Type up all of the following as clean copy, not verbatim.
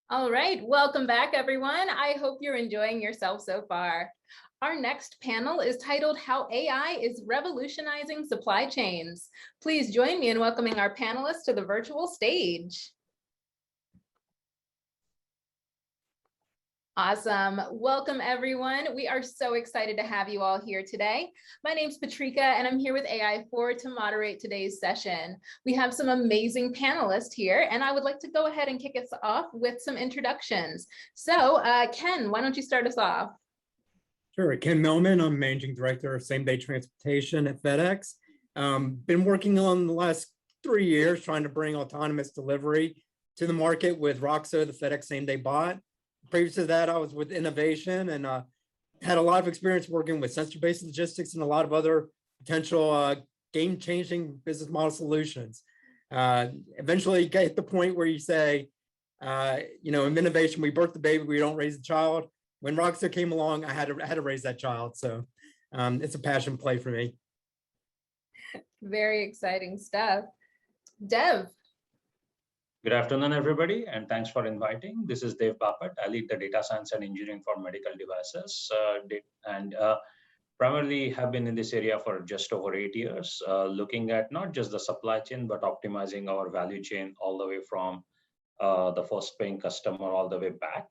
All right, welcome back, everyone. I hope you're enjoying yourself so far. Our next panel is titled How AI is Revolutionizing Supply Chains. Please join me in welcoming our panelists to the virtual stage. Awesome. Welcome, everyone. We are so excited to have you all here today. My name's Patrika, and I'm here with AI4 to moderate today's session. We have some amazing panelists here, and I would like to go ahead and kick us off with some introductions. So, Ken, why don't you start us off? Sure. Ken Millman, I'm Managing Director of Same-Day Transportation at FedEx. Been working on the last 3 years trying to bring autonomous delivery to the market with Roxo, the FedEx Same-Day Bot. Previous to that, I was with Innovation and had a lot of experience working with sensor-based logistics and a lot of other potential game-changing business model solutions. Eventually, you get to the point where you say, in Innovation, we birth the baby, we don't raise the child. When Roxo came along, I had to raise that child. So it's a passion play for me. Very exciting stuff. Dev. Good afternoon, everybody, and thanks for inviting. This is Dev Pappat. I lead the data science and engineering for medical devices, and primarily have been in this area for just over 8 years, looking at not just the supply chain, but optimizing our value chain all the way from the first paying customer all the way back,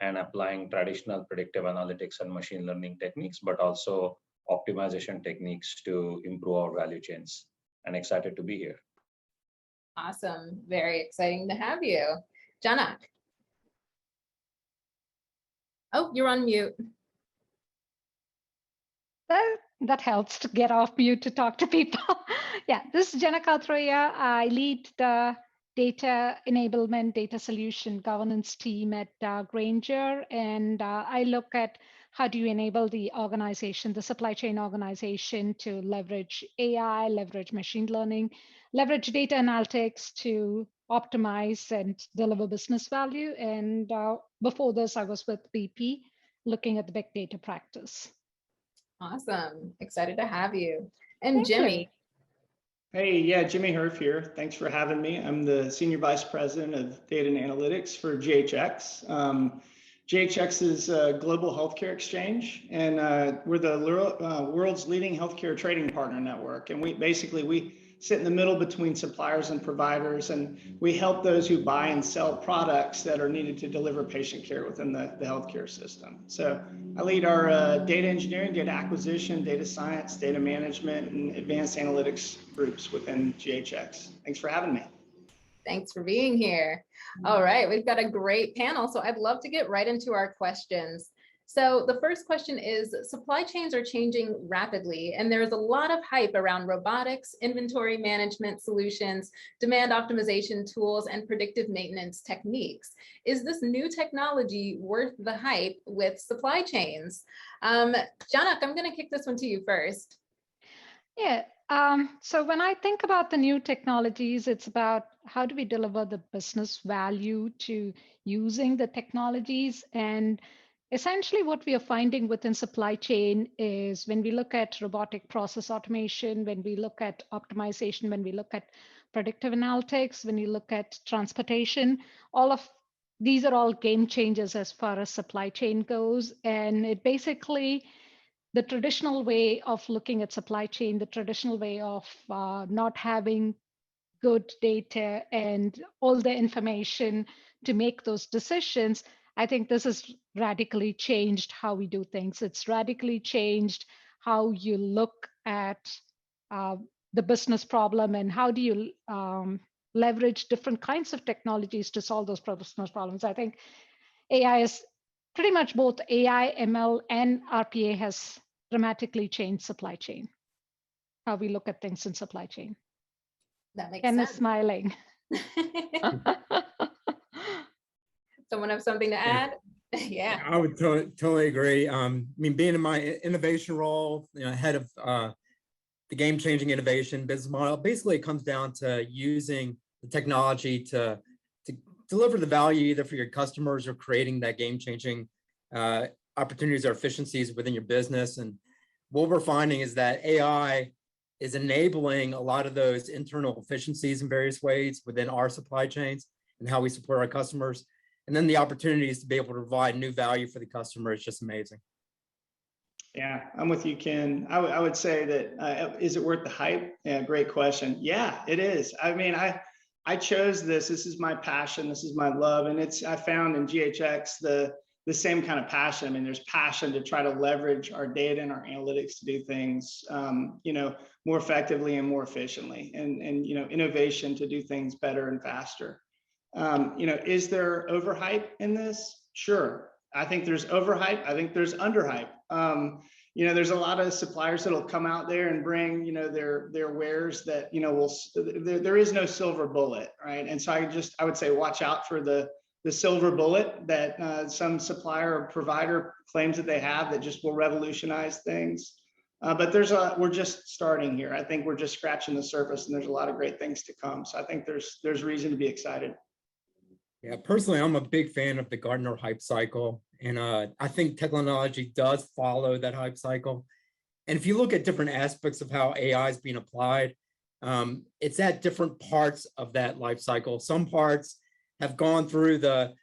and applying traditional predictive analytics and machine learning techniques, but also optimization techniques to improve our value chains. And excited to be here. Awesome. Very exciting to have you. Janak. Oh, you're on mute. That helps to get off mute to talk to people. Yeah, this is Janak Athreya. I lead the data enablement, data solution governance team at Grainger, and I look at how do you enable the organization, the supply chain organization, to leverage AI, leverage machine learning, leverage data analytics to optimize and deliver business value. And before this, I was with BP, looking at the big data practice. Awesome. Excited to have you. And Thank Jimmy. you. Hey, yeah, Jimmy Hurff here. Thanks for having me. I'm the Senior Vice President of Data and Analytics for GHX. GHX is a global healthcare exchange, and we're the world's leading healthcare trading partner network. And we sit in the middle between suppliers and providers, and we help those who buy and sell products that are needed to deliver patient care within the healthcare system. So I lead our data engineering, data acquisition, data science, data management, and advanced analytics groups within GHX. Thanks for having me. Thanks for being here. All right, we've got a great panel, so I'd love to get right into our questions. So the first question is, supply chains are changing rapidly, and there's a lot of hype around robotics, inventory management solutions, demand optimization tools, and predictive maintenance techniques. Is this new technology worth the hype with supply chains? Janak, I'm going to kick this one to you first. Yeah. So when I think about the new technologies, it's about how do we deliver the business value to using the technologies. And essentially what we are finding within supply chain is when we look at robotic process automation, when we look at optimization, when we look at predictive analytics, when you look at transportation, all of these are all game changers as far as supply chain goes. And it basically, the traditional way of looking at supply chain, the traditional way of not having good data and all the information to make those decisions, I think this has radically changed how we do things. It's radically changed how you look at the business problem and how do you leverage different kinds of technologies to solve those business problems. I think AI is pretty much both AI, ML, and RPA has dramatically changed supply chain, how we look at things in supply chain. That makes Ken sense. is smiling. Someone have something to add? Yeah. I would totally agree. I mean, being in my innovation role, head of the game-changing innovation business model, basically it comes down to using the technology to deliver the value either for your customers or creating that game-changing opportunities or efficiencies within your business. And what we're finding is that AI is enabling a lot of those internal efficiencies in various ways within our supply chains and how we support our customers. And then the opportunities to be able to provide new value for the customer is just amazing. Yeah, I'm with you, Ken. I would say that, is it worth the hype? Yeah, great question. Yeah, it is. I mean, I chose this. This is my passion. This is my love. And I found in GHX the same kind of passion. I mean, there's passion to try to leverage our data and our analytics to do things, more effectively and more efficiently, and innovation to do things better and faster. Is there overhype in this? Sure. I think there's overhype. I think there's underhype. There's a lot of suppliers that'll come out there and bring, their wares that, there is no silver bullet, right? And so I would say, watch out for the silver bullet that some supplier or provider claims that they have that just will revolutionize things. But we're just starting here. I think we're just scratching the surface, and there's a lot of great things to come. So I think there's reason to be excited. Yeah, personally, I'm a big fan of the Gartner hype cycle. And I think technology does follow that hype cycle. And if you look at different aspects of how AI is being applied, it's at different parts of that life cycle. Some parts have gone through the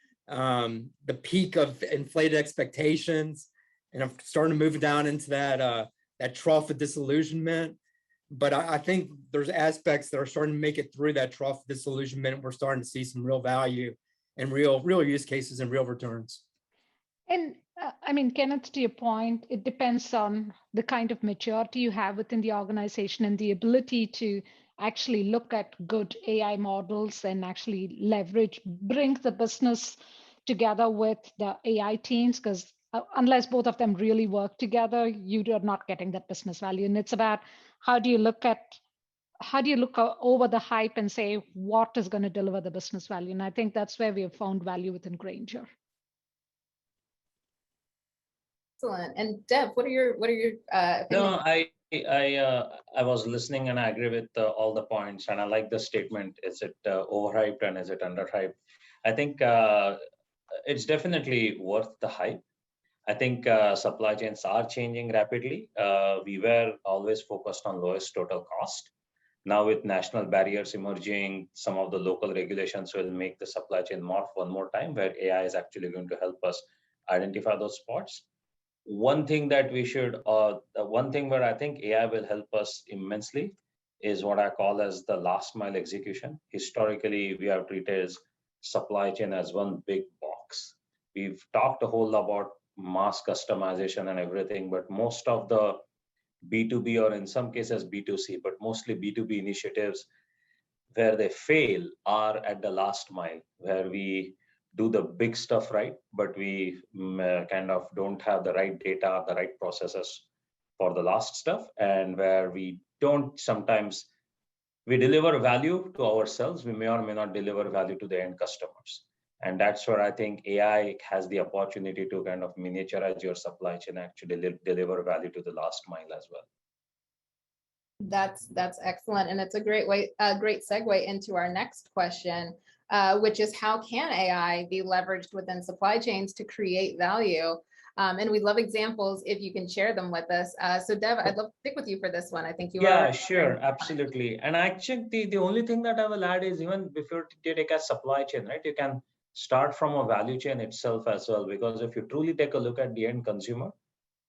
peak of inflated expectations, and I'm starting to move down into that trough of disillusionment. But I think there's aspects that are starting to make it through that trough of disillusionment. We're starting to see some real value and real use cases and real returns. And I mean, Kenneth, to your point, it depends on the kind of maturity you have within the organization and the ability to actually look at good AI models and actually bring the business together with the AI teams, because unless both of them really work together, you are not getting that business value. And it's about how do you look over the hype and say what is going to deliver the business value. And I think that's where we have found value within Grainger. Excellent. And Dev, what are your opinions? No, I was listening and I agree with all the points, and I like the statement. Is it overhyped and is it underhyped? I think it's definitely worth the hype. I think supply chains are changing rapidly. We were always focused on lowest total cost. Now with national barriers emerging, some of the local regulations will make the supply chain morph one more time, where AI is actually going to help us identify those spots. One thing that one thing where I think AI will help us immensely is what I call as the last mile execution. Historically, we have treated supply chain as one big box. We've talked a whole lot about mass customization and everything, but most of the B2B, or in some cases B2C, but mostly B2B initiatives where they fail are at the last mile, where we do the big stuff right, but we kind of don't have the right data, the right processes for the last stuff, and where we don't sometimes, we deliver value to ourselves, we may or may not deliver value to the end customers. And that's where I think AI has the opportunity to kind of miniaturize your supply chain, actually deliver value to the last mile as well. That's excellent, and it's a great segue into our next question, which is how can AI be leveraged within supply chains to create value? And we'd love examples if you can share them with us. So Dev, I'd love to stick with you for this one. I think you are. Yeah, sure, absolutely. And actually, the only thing that I will add is, even before you take a supply chain, right, you can start from a value chain itself as well, because if you truly take a look at the end consumer,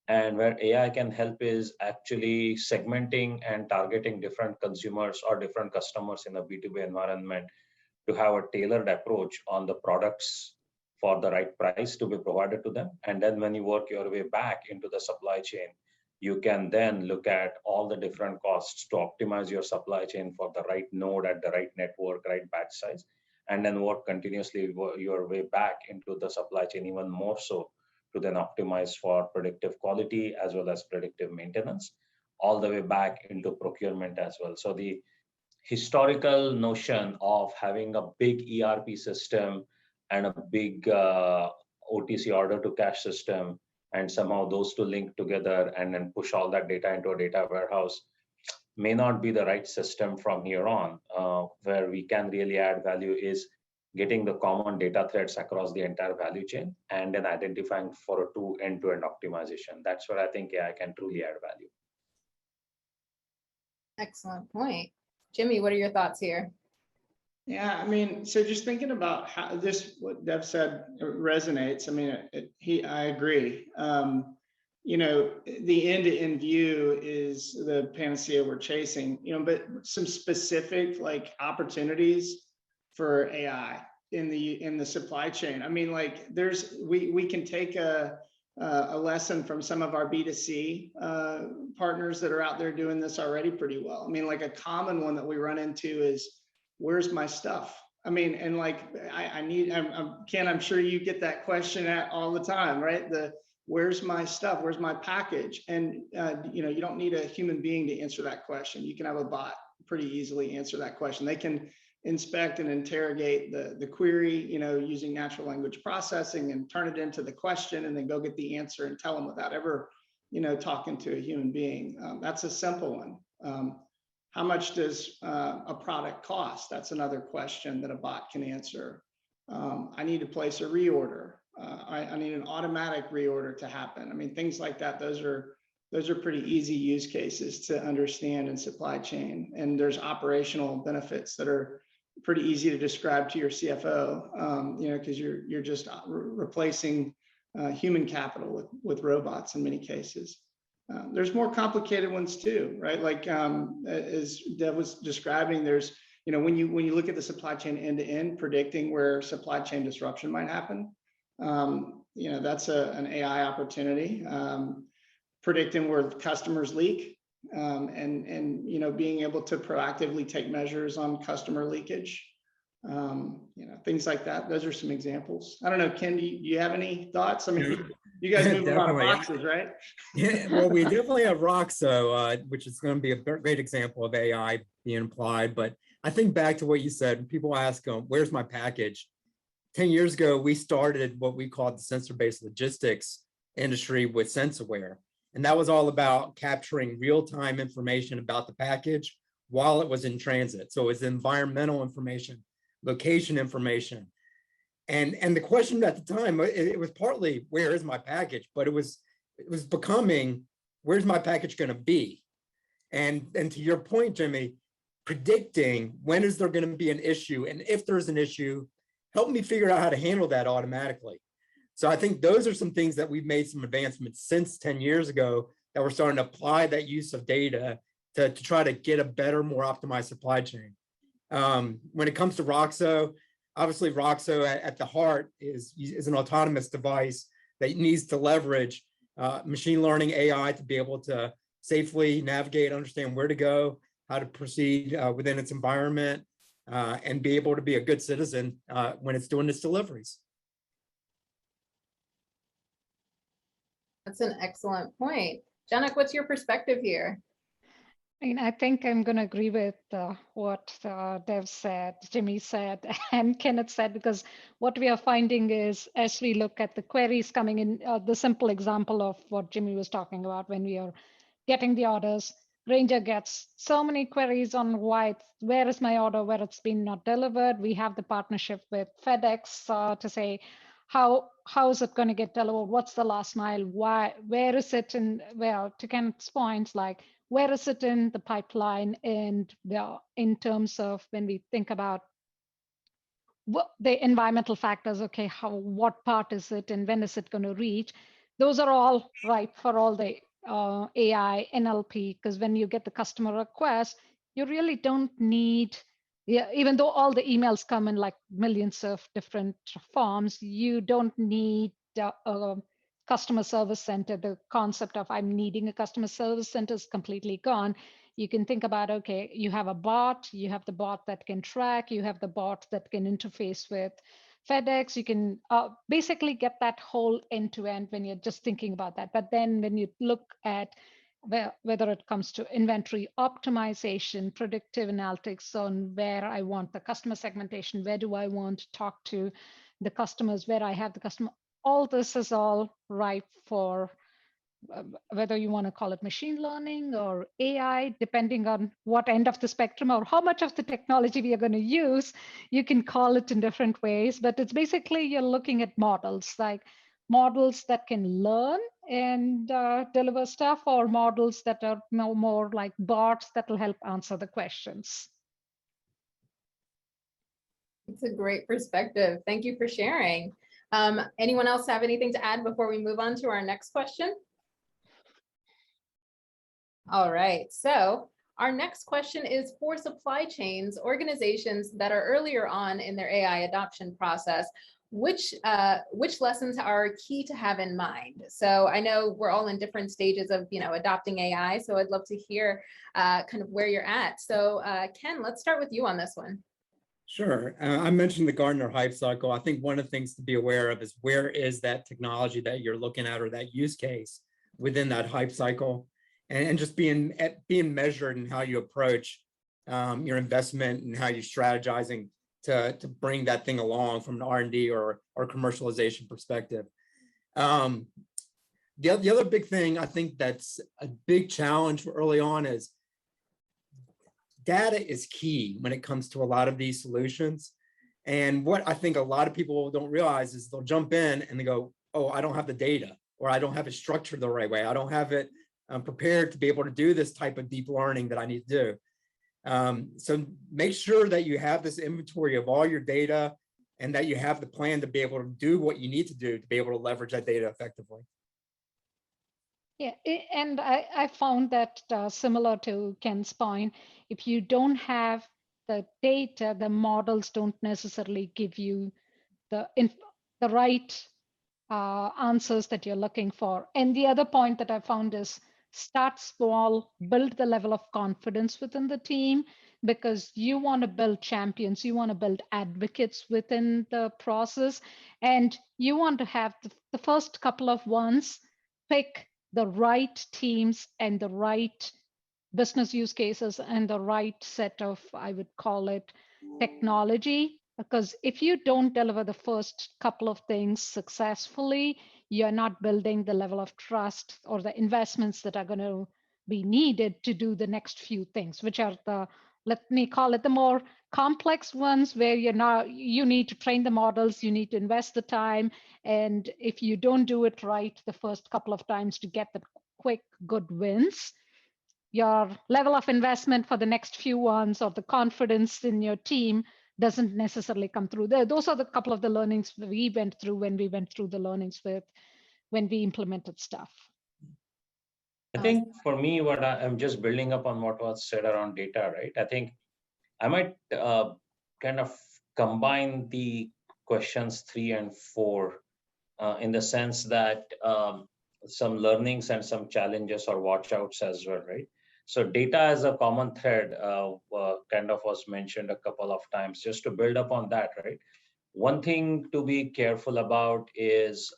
and where AI can help is actually segmenting and targeting different consumers or different customers in a B2B environment to have a tailored approach on the products for the right price to be provided to them. And then when you work your way back into the supply chain, you can then look at all the different costs to optimize your supply chain for the right node at the right network, right batch size, and then work continuously your way back into the supply chain even more so to then optimize for predictive quality as well as predictive maintenance, all the way back into procurement as well. So the historical notion of having a big ERP system and a big OTC order to cash system, and somehow those two link together and then push all that data into a data warehouse may not be the right system from here on. Where we can really add value is getting the common data threads across the entire value chain and then identifying for a true end-to-end optimization. That's where I think AI can truly add value. Excellent point. Jimmy, what are your thoughts here? Yeah, I mean, so just thinking about how this, what Dev said resonates. I mean, I agree. You know, the end-to-end view is the panacea we're chasing, you know, but some specific like opportunities for AI in the supply chain. I mean, like we can take a lesson from some of our B2C partners that are out there doing this already pretty well. I mean, like a common one that we run into is, where's my stuff? I mean, and like, Ken, I'm sure you get that question all the time, right? Where's my stuff? Where's my package? And, you know, you don't need a human being to answer that question. You can have a bot pretty easily answer that question. They can inspect and interrogate the query, you know, using natural language processing and turn it into the question and then go get the answer and tell them without ever, you know, talking to a human being. That's a simple one. How much does a product cost? That's another question that a bot can answer. I need to place a reorder. I need an automatic reorder to happen. I mean, things like that. Those are pretty easy use cases to understand in supply chain. And there's operational benefits that are pretty easy to describe to your CFO. You know, because you're just replacing human capital with robots in many cases. There's more complicated ones too, right? Like as Dev was describing, there's, you know, when you look at the supply chain end to end, predicting where supply chain disruption might happen, you know, that's an AI opportunity. Predicting where customers leak, and you know, being able to proactively take measures on customer leakage, you know, things like that. Those are some examples. I don't know, Ken, do you have any thoughts? I mean, you guys move a lot of boxes, right? Yeah, well, we definitely have Roxo, which is going to be a great example of AI being applied. But I think back to what you said, people ask, where's my package? 10 years ago, we started what we called the sensor-based logistics industry with SenseAware. And that was all about capturing real-time information about the package while it was in transit. So it was environmental information, location information. And the question at the time, it was partly, where is my package? But it was becoming, where's my package going to be? And to your point, Jimmy, predicting when is there going to be an issue, and if there's an issue, help me figure out how to handle that automatically. So I think those are some things that we've made some advancements since 10 years ago that we're starting to apply that use of data to try to get a better, more optimized supply chain. When it comes to Roxo, obviously Roxo at the heart is an autonomous device that needs to leverage machine learning AI to be able to safely navigate, understand where to go, how to proceed within its environment, and be able to be a good citizen when it's doing its deliveries. That's an excellent point. Janak, what's your perspective here? I mean, I think I'm going to agree with what Dev said, Jimmy said, and Kenneth said, because what we are finding is, as we look at the queries coming in, the simple example of what Jimmy was talking about, when we are getting the orders, Grainger gets so many queries on where is my order, where it's been not delivered. We have the partnership with FedEx to say, how is it going to get delivered? What's the last mile? Where is it? And well, to Kenneth's points, like, where is it in the pipeline? And in terms of when we think about the environmental factors, okay, what part is it and when is it going to reach? Those are all right for all the AI, NLP, because when you get the customer request, you really don't need, even though all the emails come in like millions of different forms, you don't need customer service center. The concept of I'm needing a customer service center is completely gone. You can think about, okay, you have a bot, you have the bot that can track, you have the bot that can interface with FedEx. You can basically get that whole end-to-end when you're just thinking about that. But then when you look at whether it comes to inventory optimization, predictive analytics on where I want the customer segmentation, where do I want to talk to the customers, where I have the customer, all this is all ripe for whether you want to call it machine learning or AI, depending on what end of the spectrum or how much of the technology we are going to use. You can call it in different ways, but it's basically you're looking at models, like models that can learn and deliver stuff, or models that are more like bots that will help answer the questions. It's a great perspective. Thank you for sharing. Anyone else have anything to add before we move on to our next question? All right, so our next question is for supply chains, organizations that are earlier on in their AI adoption process, which lessons are key to have in mind? So I know we're all in different stages of, adopting AI, so I'd love to hear kind of where you're at. So Ken, let's start with you on this one. Sure. I mentioned the Gartner hype cycle. I think one of the things to be aware of is where is that technology that you're looking at or that use case within that hype cycle, and just being measured in how you approach your investment and how you're strategizing to bring that thing along from an R&D or commercialization perspective. The other big thing I think that's a big challenge early on is data is key when it comes to a lot of these solutions. And what I think a lot of people don't realize is they'll jump in and they go, oh, I don't have the data, or I don't have it structured the right way. I don't have it prepared to be able to do this type of deep learning that I need to do. So make sure that you have this inventory of all your data and that you have the plan to be able to do what you need to do to be able to leverage that data effectively. Yeah, and I found that similar to Ken's point, if you don't have the data, the models don't necessarily give you the right answers that you're looking for. And the other point that I found is start small, build the level of confidence within the team, because you want to build champions, you want to build advocates within the process, and you want to have the first couple of ones pick the right teams and the right business use cases and the right set of, I would call it, technology. Because if you don't deliver the first couple of things successfully, you're not building the level of trust or the investments that are going to be needed to do the next few things, which are the, let me call it, the more complex ones, where you need to train the models, you need to invest the time. And if you don't do it right the first couple of times to get the quick, good wins, your level of investment for the next few ones or the confidence in your team doesn't necessarily come through. Those are the couple of the learnings we went through when we went through the learnings when we implemented stuff. I think for me, what I'm just building up on what was said around data, right? I think I might kind of combine the questions 3 and 4 in the sense that some learnings and some challenges or watch outs as well, right? So data as a common thread kind of was mentioned a couple of times. Just to build up on that, right? One thing to be careful about is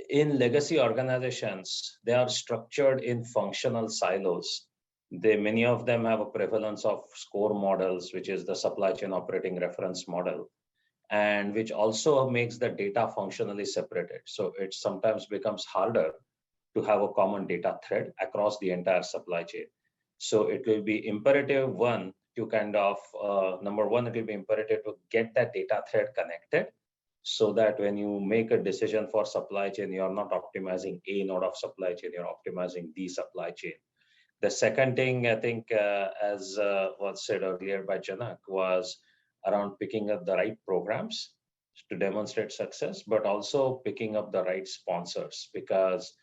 in legacy organizations, they are structured in functional silos. Many of them have a prevalence of score models, which is the supply chain operating reference model, and which also makes the data functionally separated. So it sometimes becomes harder to have a common data thread across the entire supply chain. So it will be imperative, one, to kind of, number one, it will be imperative to get that data thread connected, so that when you make a decision for supply chain, you're not optimizing a node of supply chain, you're optimizing the supply chain. The second thing, I think, as was said earlier by Janak, was around picking up the right programs to demonstrate success, but also picking up the right sponsors, because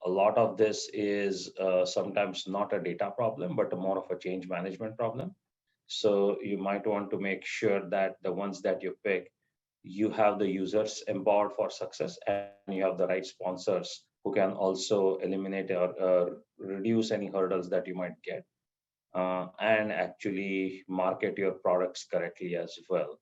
a lot of this is sometimes not a data problem, but more of a change management problem. So you might want to make sure that the ones that you pick, you have the users empowered for success, and you have the right sponsors who can also eliminate or reduce any hurdles that you might get, and actually market your products correctly as well.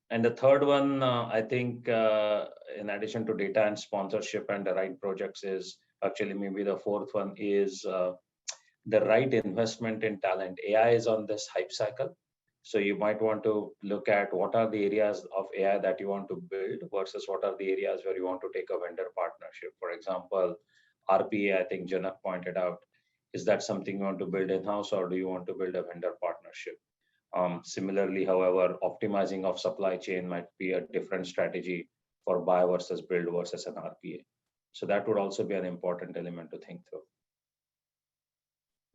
And the third one, I think, in addition to data and sponsorship and the right projects, is actually maybe the fourth one is the right investment in talent. AI is on this hype cycle. So you might want to look at what are the areas of AI that you want to build versus what are the areas where you want to take a vendor partnership. For example, RPA, I think Janak pointed out, is that something you want to build in-house, or do you want to build a vendor partnership? Similarly, however, optimizing of supply chain might be a different strategy for buy versus build versus an RPA. So that would also be an important element to think through.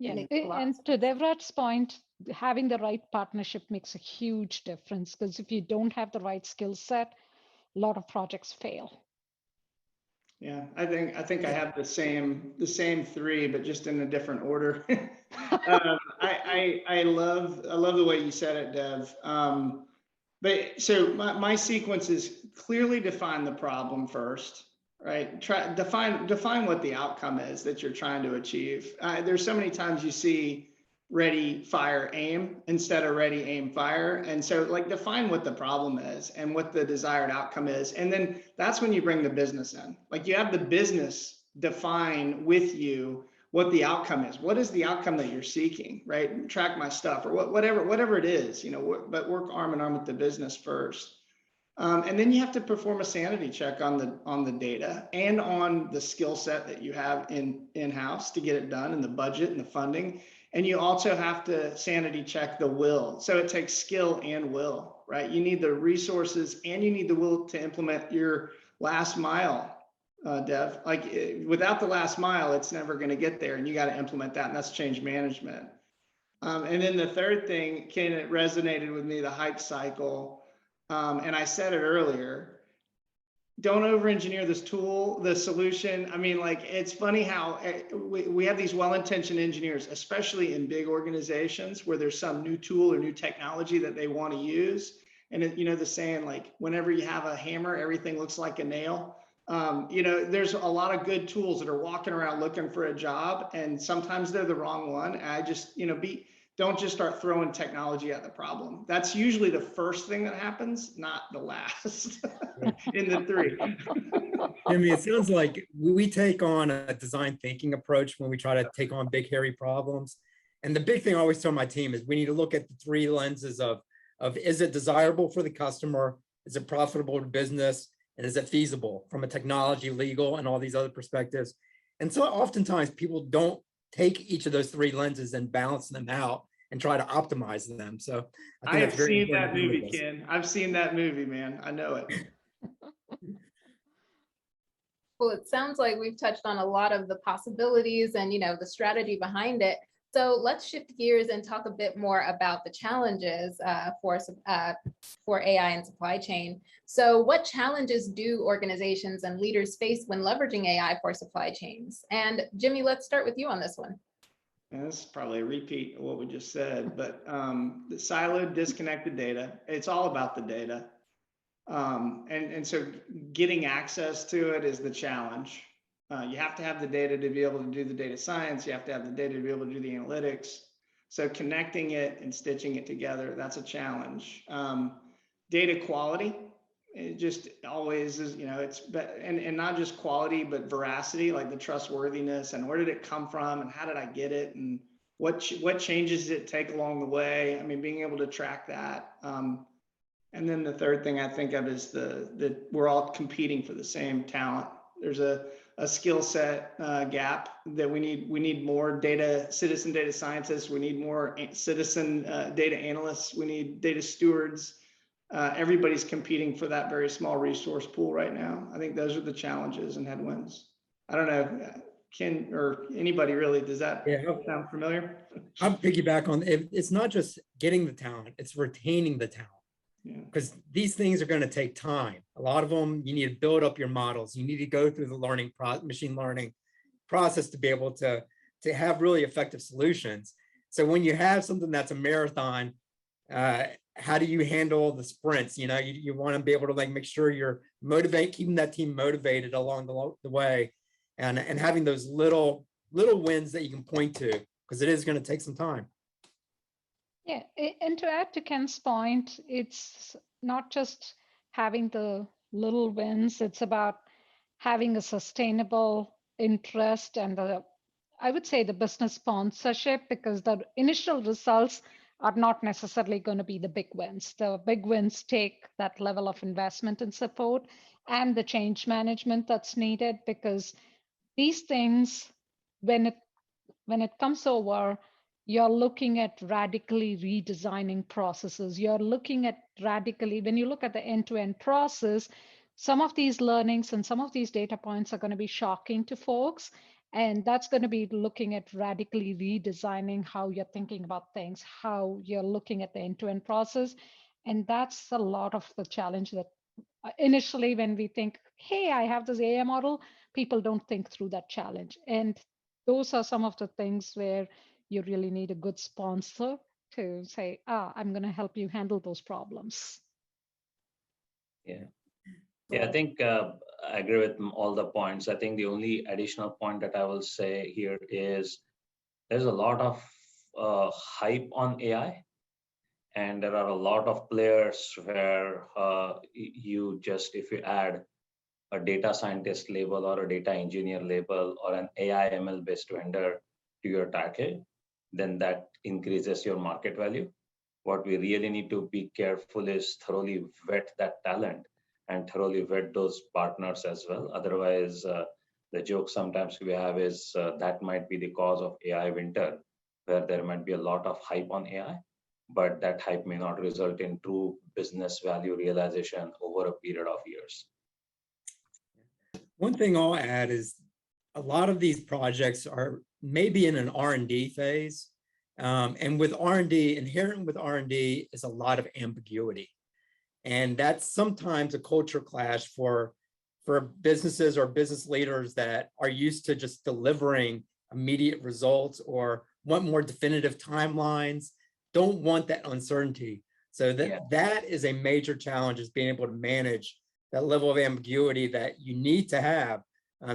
Yeah, makes a lot of and to Devrat's point, having the right partnership makes a huge difference, because if you don't have the right skill set, a lot of projects fail. Yeah, I think I have the same three, but just in a different order. I love the way you said it, Dev. But so my sequence is clearly define the problem first, right? Define what the outcome is that you're trying to achieve. There's so many times you see ready, fire, aim instead of ready, aim, fire. And so like define what the problem is and what the desired outcome is. And then that's when you bring the business in. Like you have the business define with you what the outcome is. What is the outcome that you're seeking, right? Track my stuff or whatever it is, you know, but work arm in arm with the business first. And then you have to perform a sanity check on the data and on the skill set that you have in-house to get it done, and the budget and the funding. And you also have to sanity check the will. So it takes skill and will, right? You need the resources and you need the will to implement your last mile, Dev. Like without the last mile, it's never going to get there, and you got to implement that, and that's change management. And then the third thing, Ken, it resonated with me, the hype cycle. And I said it earlier, don't over-engineer this tool, the solution. I mean, like, it's funny how we have these well-intentioned engineers, especially in big organizations where there's some new tool or new technology that they want to use. And you know, the saying, like, whenever you have a hammer, everything looks like a nail. You know, there's a lot of good tools that are walking around looking for a job, and sometimes they're the wrong one. And I just, you know, don't just start throwing technology at the problem. That's usually the first thing that happens, not the last in the three. I mean, it sounds like we take on a design thinking approach when we try to take on big, hairy problems. And the big thing I always tell my team is we need to look at the three lenses of is it desirable for the customer? Is it profitable to business? And is it feasible from a technology, legal, and all these other perspectives? And so oftentimes people don't take each of those three lenses and balance them out and try to optimize them. So I think I've seen that movie, Ken. I've seen that movie, man. I know it. Well, it sounds like we've touched on a lot of the possibilities and, you know, the strategy behind it. So let's shift gears and talk a bit more about the challenges for AI and supply chain. So what challenges do organizations and leaders face when leveraging AI for supply chains? And Jimmy, let's start with you on this one. And this is probably a repeat of what we just said, but the siloed, disconnected data, it's all about the data. And so getting access to it is the challenge. You have to have the data to be able to do the data science. You have to have the data to be able to do the analytics. So connecting it and stitching it together, that's a challenge. Data quality, it just always is, you know, and not just quality, but veracity, like the trustworthiness and where did it come from and how did I get it and what changes did it take along the way? I mean, being able to track that. And then the third thing I think of is that we're all competing for the same talent. There's a skill set gap that we need more citizen data scientists. We need more citizen data analysts. We need data stewards. Everybody's competing for that very small resource pool right now. I think those are the challenges and headwinds. I don't know, Ken or anybody really, does that sound familiar? I'll piggyback on it's not just getting the talent, it's retaining the talent. Because these things are going to take time. A lot of them, you need to build up your models. You need to go through the machine learning process to be able to have really effective solutions. So when you have something that's a marathon, how do you handle the sprints? You know, you want to be able to like make sure you're keeping that team motivated along the way, and having those little wins that you can point to, because it is going to take some time. Yeah, and to add to Ken's point, it's not just having the little wins, it's about having a sustainable interest and I would say the business sponsorship, because the initial results are not necessarily going to be the big wins. The big wins take that level of investment and support and the change management that's needed, because these things, when it comes over, you're looking at radically redesigning processes. You're looking at when you look at the end-to-end process, some of these learnings and some of these data points are going to be shocking to folks. And that's going to be looking at radically redesigning how you're thinking about things, how you're looking at the end-to-end process. And that's a lot of the challenge that initially when we think, hey, I have this AI model, people don't think through that challenge. And those are some of the things where you really need a good sponsor to say, I'm going to help you handle those problems. Yeah. Yeah, I think I agree with all the points. I think the only additional point that I will say here is there's a lot of hype on AI, and there are a lot of players where if you add a data scientist label or a data engineer label or an AI ML based vendor to your title, then that increases your market value. What we really need to be careful is thoroughly vet that talent and thoroughly vet those partners as well. Otherwise, the joke sometimes we have is that might be the cause of AI winter, where there might be a lot of hype on AI, but that hype may not result in true business value realization over a period of years. One thing I'll add is a lot of these projects are maybe in an R&D phase. And with R&D, inherent with R&D is a lot of ambiguity. And that's sometimes a culture clash for businesses or business leaders that are used to just delivering immediate results or want more definitive timelines, don't want that uncertainty. So that is a major challenge, is being able to manage that level of ambiguity that you need to have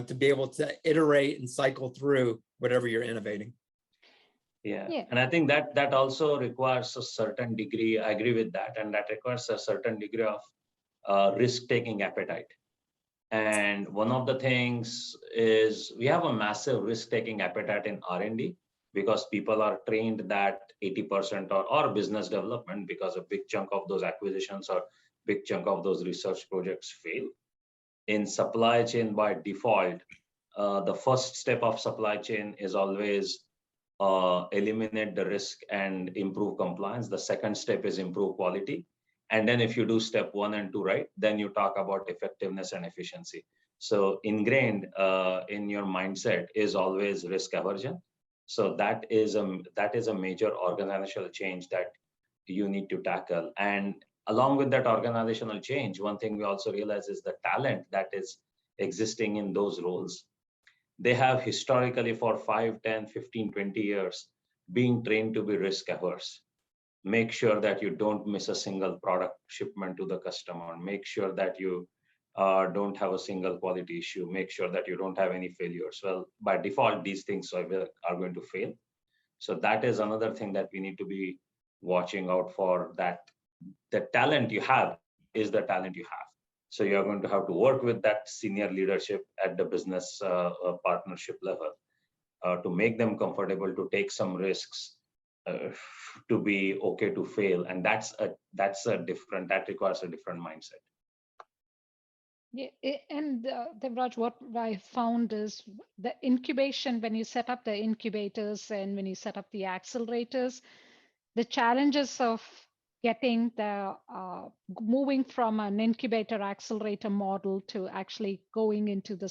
to be able to iterate and cycle through whatever you're innovating. Yeah, and I think that also requires a certain degree, I agree with that, and that requires a certain degree of risk-taking appetite. And one of the things is we have a massive risk-taking appetite in R&D because people are trained that 80% or business development, because a big chunk of those acquisitions or big chunk of those research projects fail. In supply chain, by default, the first step of supply chain is always eliminate the risk and improve compliance. The second step is improve quality. And then if you do step 1 and 2 right, then you talk about effectiveness and efficiency. So ingrained in your mindset is always risk aversion. So that is a major organizational change that you need to tackle. And along with that organizational change, one thing we also realize is the talent that is existing in those roles. They have historically for 5, 10, 15, 20 years being trained to be risk averse. Make sure that you don't miss a single product shipment to the customer. Make sure that you don't have a single quality issue. Make sure that you don't have any failures. Well, by default, these things are going to fail. So that is another thing that we need to be watching out for, that the talent you have is the talent you have. So you're going to have to work with that senior leadership at the business partnership level to make them comfortable to take some risks, to be okay to fail. And that requires a different mindset. Yeah, and Devavrat, what I found is the incubation, when you set up the incubators and when you set up the accelerators, the challenges of getting the moving from an incubator accelerator model to actually going into the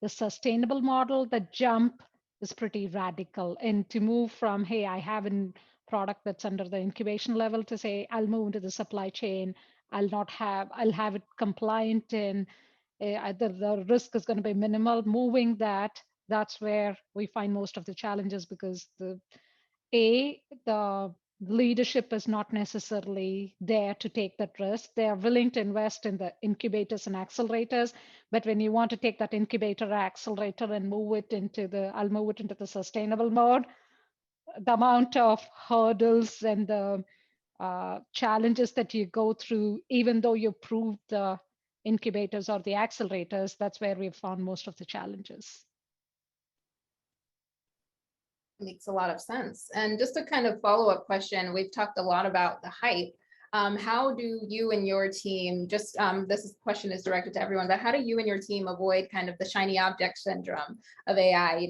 sustainable model, the jump is pretty radical. And to move from, hey, I have a product that's under the incubation level, to say, I'll move into the supply chain, I'll have it compliant, and the risk is going to be minimal. Moving that's where we find most of the challenges, because the leadership is not necessarily there to take that risk. They are willing to invest in the incubators and accelerators, but when you want to take that incubator or accelerator and move it into the sustainable mode, the amount of hurdles and the challenges that you go through, even though you prove the incubators or the accelerators, that's where we've found most of the challenges. Makes a lot of sense. And just a kind of follow-up question, we've talked a lot about the hype. How do you and your team, question is directed to everyone, but how do you and your team avoid kind of the shiny object syndrome of AI?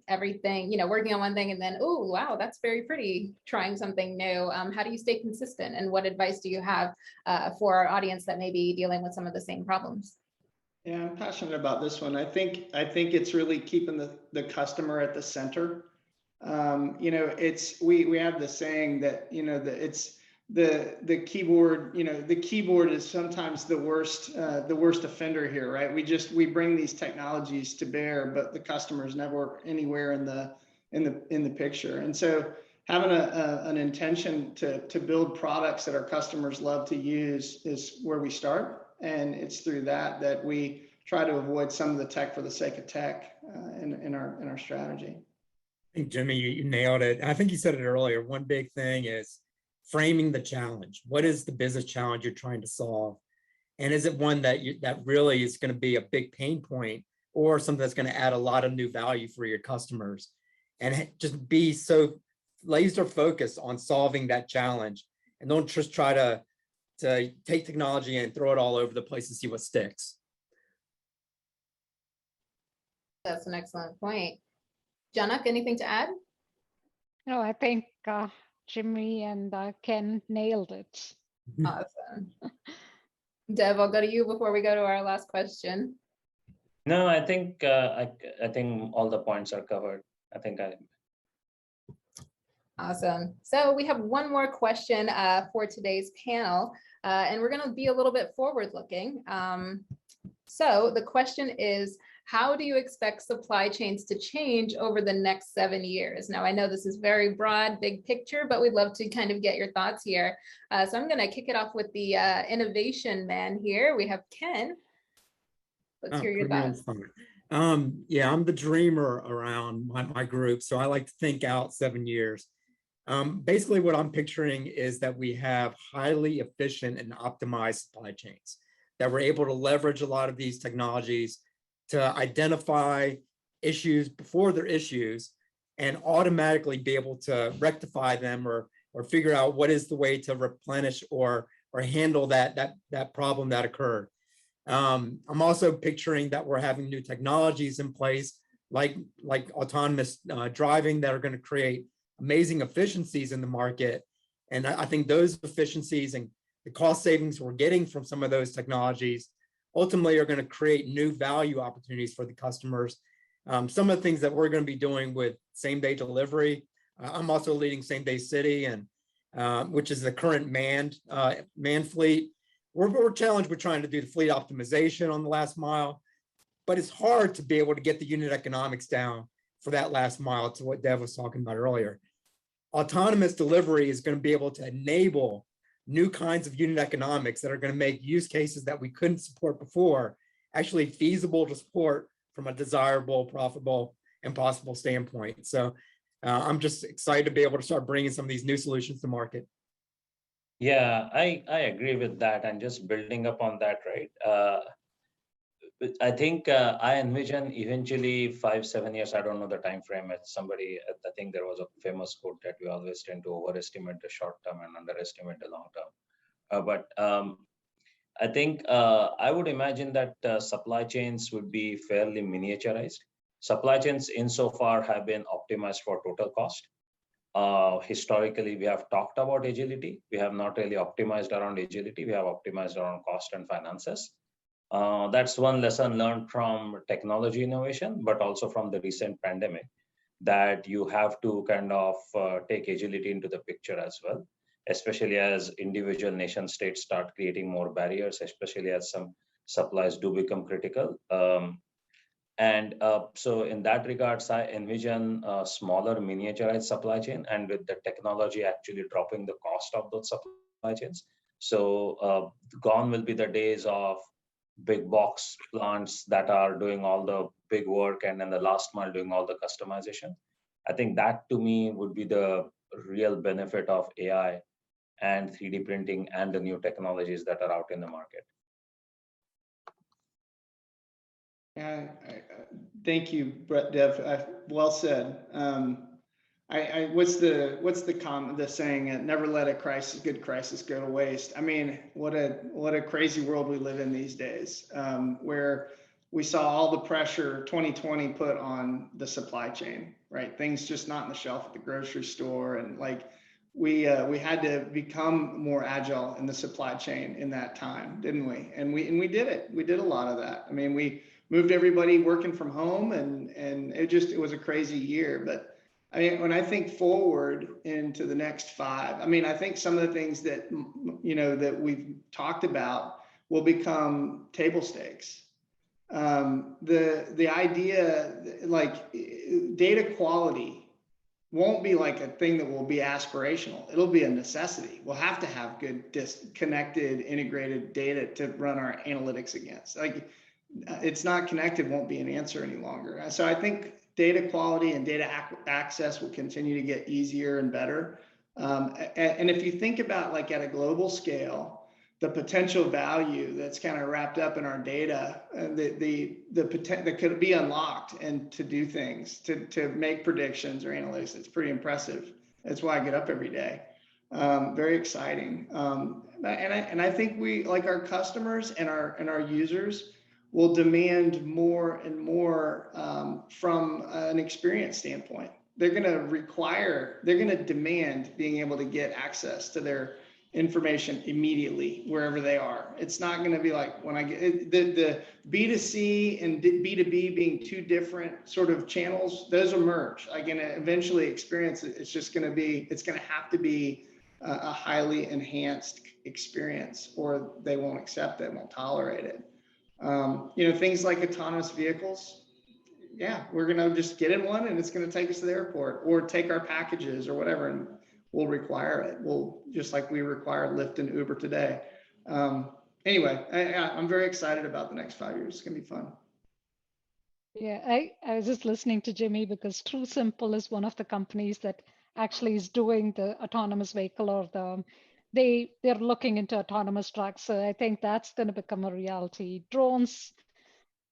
Everything, working on one thing and then, oh, wow, that's very pretty, trying something new. How do you stay consistent? And what advice do you have for our audience that may be dealing with some of the same problems? Yeah, I'm passionate about this one. I think it's really keeping the customer at the center. You know, we have the saying that, you know, that it's the keyboard, you know, the keyboard is sometimes the worst offender here, right? We bring these technologies to bear, but the customer is never anywhere in the picture. And so having an intention to build products that our customers love to use is where we start. And it's through that we try to avoid some of the tech for the sake of tech in our strategy. I think, Jimmy, you nailed it. I think you said it earlier. One big thing is framing the challenge. What is the business challenge you're trying to solve? And is it one that that really is going to be a big pain point, or something that's going to add a lot of new value for your customers? And just be so laser focused on solving that challenge, and don't just try to take technology and throw it all over the place and see what sticks. That's an excellent point. Janak, anything to add? No, I think Jimmy and Ken nailed it. Awesome. Dev, I'll go to you before we go to our last question. No, I think I think all the points are covered. Awesome. So we have one more question for today's panel, and we're going to be a little bit forward-looking. So the question is, how do you expect supply chains to change over the next 7 years? Now, I know this is very broad, big picture, but we'd love to kind of get your thoughts here. So I'm going to kick it off with the innovation man here. We have Ken. Let's hear your thoughts. Yeah, I'm the dreamer around my group, so I like to think out 7 years. Basically, what I'm picturing is that we have highly efficient and optimized supply chains, that we're able to leverage a lot of these technologies to identify issues before they're issues and automatically be able to rectify them or figure out what is the way to replenish or handle that problem that occurred. I'm also picturing that we're having new technologies in place, like autonomous driving, that are going to create amazing efficiencies in the market. And I think those efficiencies and the cost savings we're getting from some of those technologies ultimately are going to create new value opportunities for the customers. Some of the things that we're going to be doing with same-day delivery. I'm also leading Same-Day City, and which is the current manned fleet. We're challenged with trying to do the fleet optimization on the last mile, but it's hard to be able to get the unit economics down for that last mile, to what Dev was talking about earlier. Autonomous delivery is going to be able to enable new kinds of unit economics that are going to make use cases that we couldn't support before actually feasible to support from a desirable, profitable, and possible standpoint. So I'm just excited to be able to start bringing some of these new solutions to market. Yeah, I agree with that. And just building up on that, right? I think I envision eventually 5-7 years. I don't know the time frame. I think there was a famous quote that we always tend to overestimate the short term and underestimate the long term. But I think I would imagine that supply chains would be fairly miniaturized. Supply chains insofar have been optimized for total cost. Historically, we have talked about agility. We have not really optimized around agility. We have optimized around cost and finances. That's one lesson learned from technology innovation, but also from the recent pandemic, that you have to kind of take agility into the picture as well, especially as individual nation states start creating more barriers, especially as some supplies do become critical. So in that regards, I envision a smaller miniaturized supply chain, and with the technology actually dropping the cost of those supply chains. So gone will be the days of big box plants that are doing all the big work and then the last mile doing all the customization. I think that to me would be the real benefit of AI and 3D printing and the new technologies that are out in the market. Yeah, thank you, Dev. Well said. What's the saying? Never let a good crisis go to waste. I mean, what a crazy world we live in these days, where we saw all the pressure 2020 put on the supply chain, right? Things just not on the shelf at the grocery store, and like we had to become more agile in the supply chain in that time, didn't we? And we did it. We did a lot of that. I mean, we moved everybody working from home, and it was a crazy year. But I mean, when I think forward into the next 5, I mean, I think some of the things that, you know, that we've talked about will become table stakes. The idea, like data quality, won't be like a thing that will be aspirational. It'll be a necessity. We'll have to have good connected, integrated data to run our analytics against. Like, it's not connected won't be an answer any longer. So I think data quality and data access will continue to get easier and better. And if you think about, like, at a global scale, the potential value that's kind of wrapped up in our data, the potential that could be unlocked and to do things, to make predictions or analytics, it's pretty impressive. That's why I get up every day. Very exciting. And I think we, like, our customers and our users will demand more and more from an experience standpoint. They're going to demand being able to get access to their information immediately wherever they are. It's not going to be like when I get the B2C and B2B being two different sort of channels. Those will merge. Like, in eventually experience, it's going to have to be a highly enhanced experience, or they won't accept it, won't tolerate it. You know, things like autonomous vehicles. Yeah, we're going to just get in one and it's going to take us to the airport, or take our packages or whatever, and we'll require it. We'll, just like we require Lyft and Uber today. Anyway, I'm very excited about the next 5 years. It's going to be fun. Yeah, I was just listening to Jimmy because TrueSimple is one of the companies that actually is doing the autonomous vehicle, or they're looking into autonomous trucks. So I think that's going to become a reality. Drones,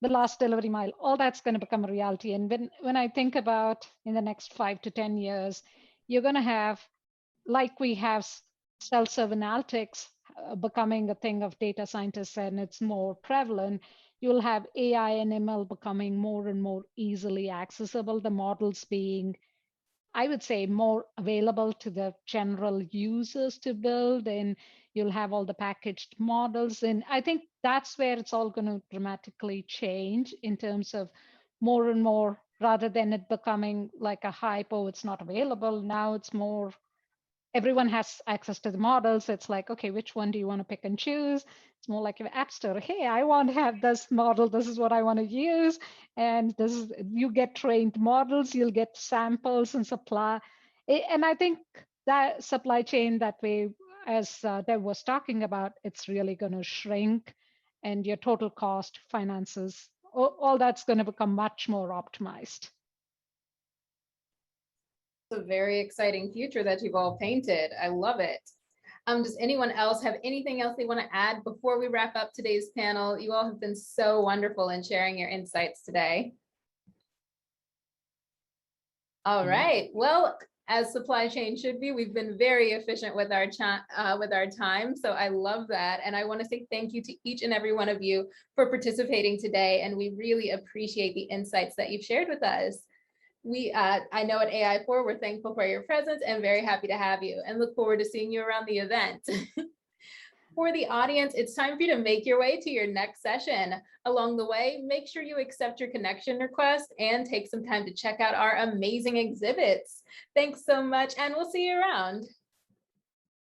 the last delivery mile, all that's going to become a reality. And when I think about in the next 5 to 10 years, you're going to have, like we have self-serve analytics becoming a thing of data scientists, and it's more prevalent. You'll have AI and ML becoming more and more easily accessible, the models being, I would say, more available to the general users to build, and you'll have all the packaged models. And I think that's where it's all going to dramatically change in terms of more and more, rather than it becoming like a hype, oh, it's not available. Now it's more, everyone has access to the models. It's like, okay, which one do you want to pick and choose? It's more like an app store. Hey, I want to have this model. This is what I want to use. And this is, you get trained models, you'll get samples and supply. And I think that supply chain that way, as Dev was talking about, it's really going to shrink, and your total cost, finances, all that's going to become much more optimized. It's a very exciting future that you've all painted. I love it. Does anyone else have anything else they want to add before we wrap up today's panel? You all have been so wonderful in sharing your insights today. All right. Well, as supply chain should be, we've been very efficient with our time. So I love that. And I want to say thank you to each and every one of you for participating today. And we really appreciate the insights that you've shared with us. I know at AI4, we're thankful for your presence and very happy to have you, and look forward to seeing you around the event. For the audience, it's time for you to make your way to your next session. Along the way, make sure you accept your connection request and take some time to check out our amazing exhibits. Thanks so much, and we'll see you around.